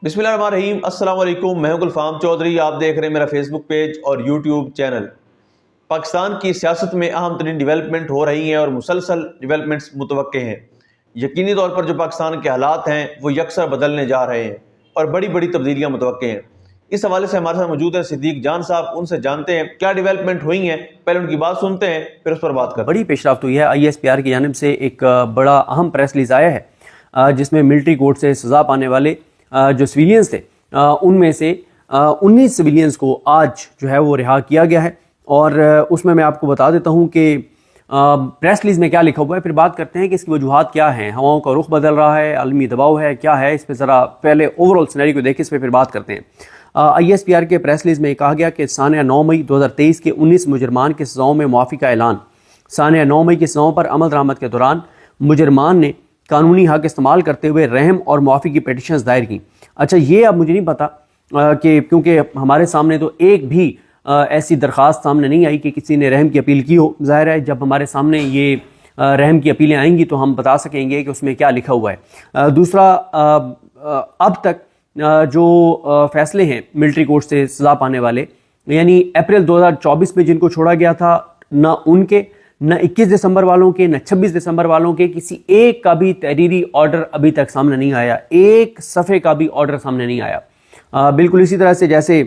बिस्मिल्लाहिर्रहमानिर्रहीम। अस्सलाम वालेकुम। मैं हूं गुलफाम चौधरी। आप देख रहे हैं मेरा फेसबुक पेज और यूट्यूब चैनल। पाकिस्तान की सियासत में अहम तरीन डेवलपमेंट हो रही हैं और मुसलसल डेवलपमेंट्स मुतवक्के हैं। यकीनी तौर पर जो पाकिस्तान के हालात हैं वो यकसर बदलने जा रहे हैं और बड़ी बड़ी तब्दीलियाँ मुतवक्के हैं। इस हवाले से हमारे साथ मौजूद है सिद्दीक जान साहब। उनसे जानते हैं क्या डेवलपमेंट हुई हैं, पहले उनकी बात सुनते हैं फिर उस पर बात करते हैं। बड़ी पेशरफ्त हुई है। ISPR की जानिब से एक बड़ा अहम प्रेस रिलीज आया है जिसमें मिलिट्री कोर्ट से सज़ा पाने वाले जो सिविलियंस थे उनमें से 19 सिविलियंस को आज जो है वो रिहा किया गया है। और उसमें मैं आपको बता देता हूँ कि प्रेस रिलीज में क्या लिखा हुआ है, फिर बात करते हैं कि इसकी वजूहात क्या हैं। हवाओं का रुख बदल रहा है, आलमी दबाव है, क्या है इस पर ज़रा पहले ओवरऑल सिनेरियो को देखें, इस पर फिर बात करते हैं। ISPR के प्रेस रिलीज में कहा गया कि सानिया 9 मई 2023 के 19 मुजरमान की सज़ाओं में मुआफ़ी का ऐलान। सानिया 9 मई की सज़ाओं पर अमल दरामद के दौरान मुजरमान ने कानूनी हक इस्तेमाल करते हुए रहम और मुआफ़ी की पिटिशंस दायर की। अच्छा, ये अब मुझे नहीं पता कि क्योंकि हमारे सामने तो एक भी ऐसी दरख्वास्त सामने नहीं आई कि किसी ने रहम की अपील की हो। ज़ाहिर है जब हमारे सामने ये रहम की अपीलें आएंगी तो हम बता सकेंगे कि उसमें क्या लिखा हुआ है। दूसरा, अब तक जो फैसले हैं मिलिट्री कोर्ट से सज़ा पाने वाले, यानी अप्रैल 2024 में जिनको छोड़ा गया था, न उनके, न 21 दिसंबर वालों के, न 26 दिसंबर वालों के किसी एक का भी तहरीरी ऑर्डर अभी तक सामने नहीं आया। एक सफ़े का भी ऑर्डर सामने नहीं आया। बिल्कुल इसी तरह से जैसे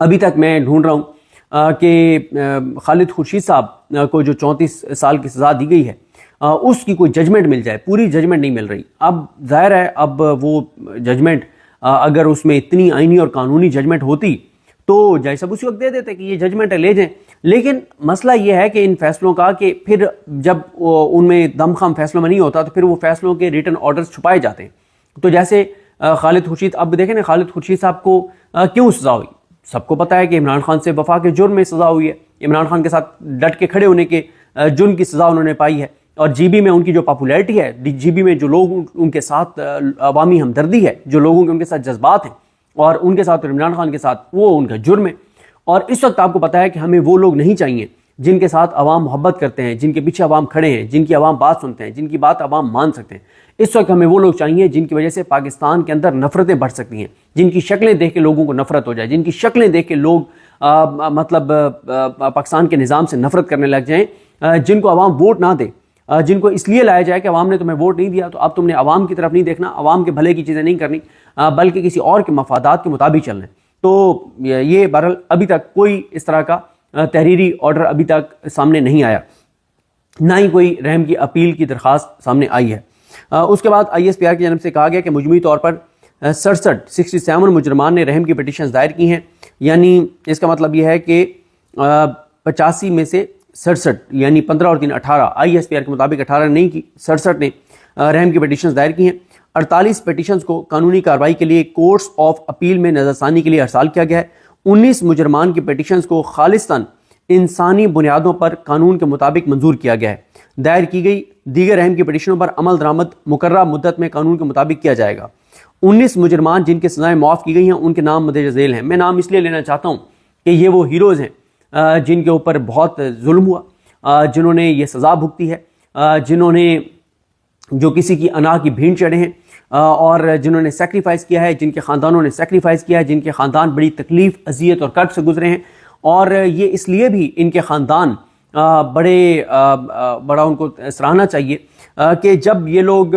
अभी तक मैं ढूंढ रहा हूँ कि खालिद खुर्शीद साहब को जो 34 साल की सज़ा दी गई है उसकी कोई जजमेंट मिल जाए, पूरी जजमेंट नहीं मिल रही। अब ज़ाहिर है अब वो जजमेंट अगर उसमें इतनी आईनी और कानूनी जजमेंट होती तो जज साहब उसी वक्त दे देते कि ये जजमेंट ले जाएं। लेकिन मसला ये है कि इन फैसलों का कि फिर जब उनमें दमखम फैसलों में नहीं होता तो फिर वो फैसलों के रिटन ऑर्डर्स छुपाए जाते हैं। तो जैसे खालिद खुर्शीद, अब देखें ना, खालिद खुर्शीद साहब को क्यों सज़ा हुई? सबको पता है कि इमरान खान से वफा के जुर्म में सज़ा हुई है। इमरान खान के साथ डट के खड़े होने के जुर्म की सज़ा उन्होंने पाई है। और GB में उनकी जो पॉपुलैरिटी है, GB में जो लोग उनके साथ अवामी हमदर्दी है, जो लोगों के उनके साथ जज्बात हैं और उनके साथ इमरान खान के साथ, वो उनका जुर्म है। और इस वक्त आपको पता है कि हमें वो लोग नहीं चाहिए जिनके साथ अवाम मोहब्बत करते हैं, जिनके पीछे अवाम खड़े हैं, जिनकी अवाम बात सुनते हैं, जिनकी बात अवाम मान सकते हैं। इस वक्त हमें वो लोग चाहिए जिनकी वजह से पाकिस्तान के अंदर नफरतें बढ़ सकती हैं, जिनकी शक्लें देख के लोगों को नफरत हो जाए, जिनकी शक्लें देख के लोग पाकिस्तान के निज़ाम से नफरत करने लग जाएं, जिनको अवाम वोट ना दे, जिनको इसलिए लाया जाए कि अवाम ने तुम्हें वोट नहीं दिया तो अब तुमने अवाम की तरफ नहीं देखना, अवाम के भले की चीज़ें नहीं करनी, बल्कि किसी और के मफादात के मुताबिक चलना है। तो ये बहरहाल अभी तक कोई इस तरह का तहरीरी ऑर्डर अभी तक सामने नहीं आया, ना ही कोई रहम की अपील की दरख्वास्त सामने आई है। उसके बाद ISPR की जानब से कहा गया कि मुजमई तौर पर 67 मुजरमान ने रहम की पिटिशंस दायर की हैं। यानी इसका मतलब यह है कि 85 में से 67, यानी 15 और 3 18, ISPR के मुताबिक 18 नहीं की, 67 ने रहम की पिटिशंस दायर की हैं। 48 पिटिशंस को कानूनी कार्रवाई के लिए कोर्ट्स ऑफ अपील में नज़रसानी के लिए अरसाल किया गया है। 19 मुजरमान की पिटिशंस को खालिस्तान इंसानी बुनियादों पर कानून के मुताबिक मंजूर किया गया है। दायर की गई दीगर रहम की पिटिशनों पर अमल दरामद मुकर्रर मुद्दत में कानून के मुताबिक किया जाएगा। 19 मुजरमान जिनकी सज़ाएं माफ़ की गई हैं उनके नाम मद्देनज़र झेल हैं। मैं नाम इसलिए लेना चाहता हूँ कि ये वो हीरोज़ हैं जिनके ऊपर बहुत जुल्म हुआ, जिन्होंने ये सज़ा भुगती है, जिन्होंने जो किसी की अनाह की भीड़ चढ़े हैं और जिन्होंने सेक्रीफाइस किया है, जिनके ख़ानदानों ने सेक्रीफाइस किया है, जिनके ख़ानदान बड़ी तकलीफ़, अजियत और कर्ब से गुजरे हैं। और ये इसलिए भी इनके ख़ानदान बड़ा उनको सराहना चाहिए कि जब ये लोग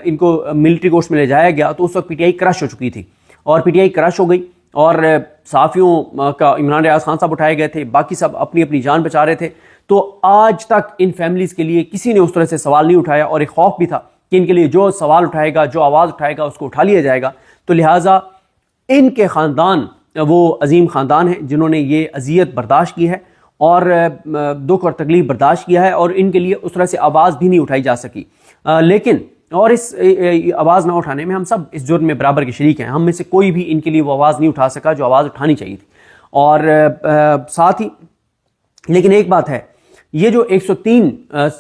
इनको मिलिट्री कोर्ट्स में ले जाया गया तो उस वक्त PTI क्रश हो चुकी थी और PTI क्रश हो गई और सहाफ़ियों का इमरान रियाज खान साहब उठाए गए थे, बाकी सब अपनी अपनी जान बचा रहे थे। तो आज तक इन फैमिलीज़ के लिए किसी ने उस तरह से सवाल नहीं उठाया और एक खौफ भी था कि इनके लिए जो सवाल उठाएगा, जो आवाज़ उठाएगा उसको उठा लिया जाएगा। तो लिहाजा इनके ख़ानदान वो अजीम ख़ानदान है जिन्होंने ये अजियत बर्दाश्त की है और दुख और तकलीफ बर्दाश्त किया है और इनके लिए उस तरह से आवाज़ भी नहीं उठाई जा सकी। लेकिन और इस आवाज़ ना उठाने में हम सब इस जुर्म में बराबर के शरीक हैं। हम में से कोई भी इनके लिए वो आवाज़ नहीं उठा सका जो आवाज़ उठानी चाहिए थी। और साथ ही लेकिन एक बात है, ये जो 103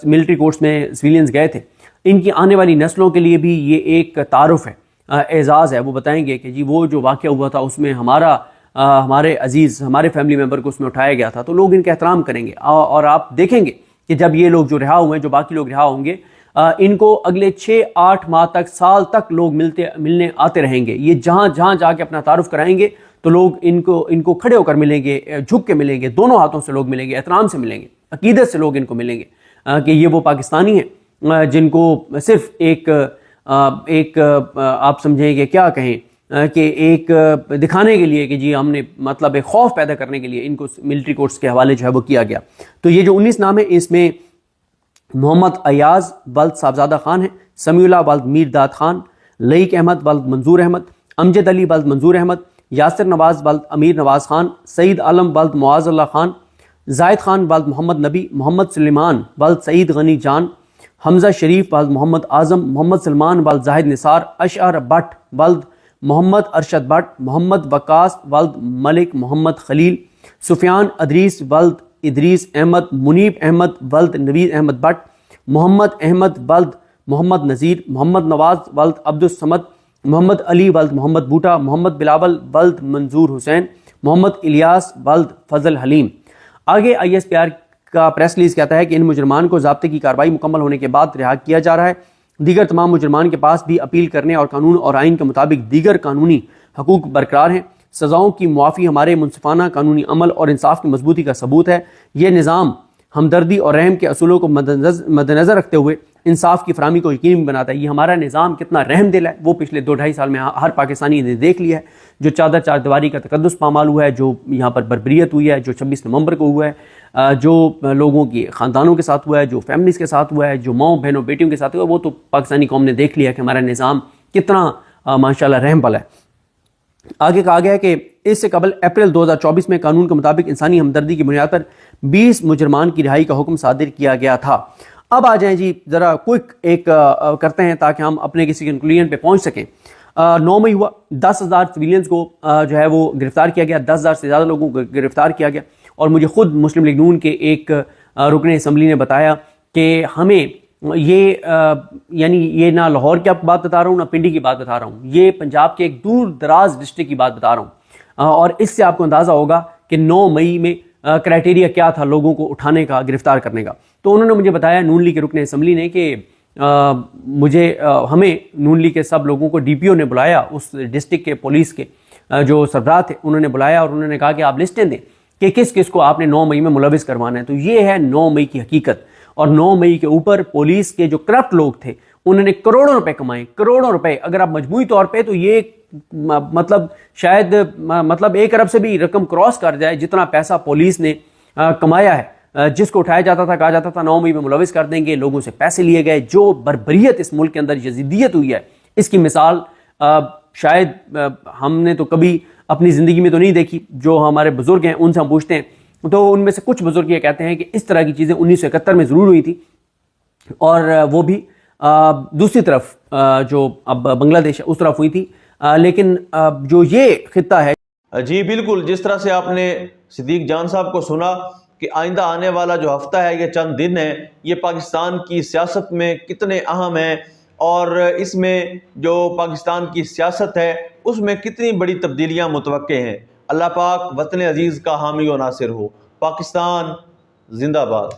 मिलिट्री कोर्ट्स में सिविलियंस गए थे, इनकी आने वाली नस्लों के लिए भी ये एक तारुफ है, एजाज़ है। वो बताएंगे कि जी वो जो वाक़या हुआ था उसमें हमारे अजीज़, हमारे फैमिली मेम्बर को उसमें उठाया गया था, तो लोग इनका एहतराम करेंगे। और आप देखेंगे कि जब ये लोग जो रिहा हुए हैं, जो बाकी लोग रिहा होंगे, ان کو اگلے 6-8 ماہ تک، سال تک لوگ ملنے آتے رہیں گے. یہ جہاں جہاں جا کے اپنا تعارف کرائیں گے تو لوگ ان کو کھڑے ہو کر ملیں گے، جھک کے ملیں گے، دونوں ہاتھوں سے لوگ ملیں گے، احترام سے ملیں گے، عقیدت سے لوگ ان کو ملیں گے کہ یہ وہ پاکستانی ہیں جن کو صرف ایک آپ سمجھیں کہ کیا کہیں کہ ایک دکھانے کے لیے کہ جی ہم نے مطلب ایک خوف پیدا کرنے کے لیے ان کو ملٹری کورٹس کے حوالے جو ہے وہ کیا گیا. تو یہ جو 19 نام ہے اس میں محمد ایاز ولد صاحبزادہ خان ہیں، سمیع اللہ ولد میر داد خان، لئیک احمد ولد منظور احمد، امجد علی ولد منظور احمد، یاسر نواز ولد امیر نواز خان، سعید عالم ولد معاذ اللہ خان، زاہد خان ولد محمد نبی، محمد سلیمان ولد سعید غنی جان، حمزہ شریف ولد محمد اعظم، محمد سلمان ولد زاہد نثار، اشعر بٹ ولد محمد ارشد بٹ، محمد وقاص ولد ملک محمد خلیل، سفیان ادریس ولد ادریس احمد، منیب احمد ولد نوید احمد بٹ، محمد احمد ولد محمد نذیر، محمد نواز ولد عبد الصمد، محمد علی ولد محمد بوٹا، محمد بلاول ولد منظور حسین، محمد الیاس ولد فضل حلیم. آگے ISPR کا پریس ریلیز کہتا ہے کہ ان مجرمان کو ضابطے کی کارروائی مکمل ہونے کے بعد رہا کیا جا رہا ہے. دیگر تمام مجرمان کے پاس بھی اپیل کرنے اور قانون اور آئین کے مطابق دیگر قانونی حقوق برقرار ہیں. سزاؤں کی معافی ہمارے منصفانہ قانونی عمل اور انصاف کی مضبوطی کا ثبوت ہے. یہ نظام ہمدردی اور رحم کے اصولوں کو مد نظر رکھتے ہوئے انصاف کی فراہمی کو یقینی بناتا ہے. یہ ہمارا نظام کتنا رحم دل ہے وہ پچھلے 2-2.5 سال میں ہر پاکستانی نے دیکھ لیا ہے. جو چار دیواری کا تقدس پامال ہوا ہے، جو یہاں پر بربریت ہوئی ہے، جو 26 نومبر کو ہوا ہے، جو لوگوں کی خاندانوں کے ساتھ ہوا ہے، جو فیملیز کے ساتھ ہوا ہے، جو ماؤں بہنوں بیٹیوں کے ساتھ ہوا ہے، وہ تو پاکستانی قوم نے دیکھ لیا کہ ہمارا نظام کتنا ماشاءاللہ رحم والا ہے. آگے کہا گیا ہے کہ اس سے قبل اپریل 2024 میں قانون کے مطابق انسانی ہمدردی کی بنیاد پر 20 مجرمان کی رہائی کا حکم صادر کیا گیا تھا. اب آ جائیں جی ذرا کوئک ایک کرتے ہیں تاکہ ہم اپنے کسی کنکلوژن پہ پہنچ سکیں. 9 مئی ہوا، 10,000 سویلینز کو جو ہے وہ گرفتار کیا گیا، 10,000 سے زیادہ لوگوں کو گرفتار کیا گیا. اور مجھے خود مسلم لیگ نون کے ایک رکن اسمبلی نے بتایا کہ ہمیں یہ یعنی یہ نہ لاہور کی بات بتا رہا ہوں، نہ پنڈی کی بات بتا رہا ہوں، یہ پنجاب کے ایک دور دراز ڈسٹرکٹ کی بات بتا رہا ہوں. اور اس سے آپ کو اندازہ ہوگا کہ 9 مئی میں کرائٹیریا کیا تھا لوگوں کو اٹھانے کا، گرفتار کرنے کا. تو انہوں نے مجھے بتایا نون لیگ کے رکن اسمبلی نے کہ ہمیں نون لیگ کے سب لوگوں کو DPO نے بلایا، اس ڈسٹرکٹ کے پولیس کے جو سربراہ تھے انہوں نے بلایا اور انہوں نے کہا کہ آپ لسٹیں دیں کہ کس کس کو آپ نے 9 مئی میں ملوث کروانا ہے. تو یہ ہے 9 مئی کی حقیقت. اور 9 مئی کے اوپر پولیس کے جو کرپٹ لوگ تھے انہوں نے کروڑوں روپے کمائے، کروڑوں روپے. اگر آپ مجموعی طور پہ تو یہ مطلب شاید 1 ارب سے بھی رقم کراس کر جائے جتنا پیسہ پولیس نے کمایا ہے. جس کو اٹھایا جاتا تھا کہا جاتا تھا 9 مئی میں ملوث کر دیں گے، لوگوں سے پیسے لیے گئے. جو بربریت اس ملک کے اندر یزیدیت ہوئی ہے اس کی مثال شاید ہم نے تو کبھی اپنی زندگی میں تو نہیں دیکھی. جو ہمارے بزرگ ہیں ان سے ہم پوچھتے ہیں تو ان میں سے کچھ بزرگ یہ کہتے ہیں کہ اس طرح کی چیزیں 1971 میں ضرور ہوئی تھی، اور وہ بھی دوسری طرف جو اب بنگلہ دیش ہے اس طرف ہوئی تھی. لیکن جو یہ خطہ ہے، جی بالکل جس طرح سے آپ نے صدیق جان صاحب کو سنا کہ آئندہ آنے والا جو ہفتہ ہے، یہ چند دن ہے، یہ پاکستان کی سیاست میں کتنے اہم ہیں، اور اس میں جو پاکستان کی سیاست ہے اس میں کتنی بڑی تبدیلیاں متوقع ہیں. اللہ پاک وطن عزیز کا حامی و ناصر ہو. پاکستان زندہ باد.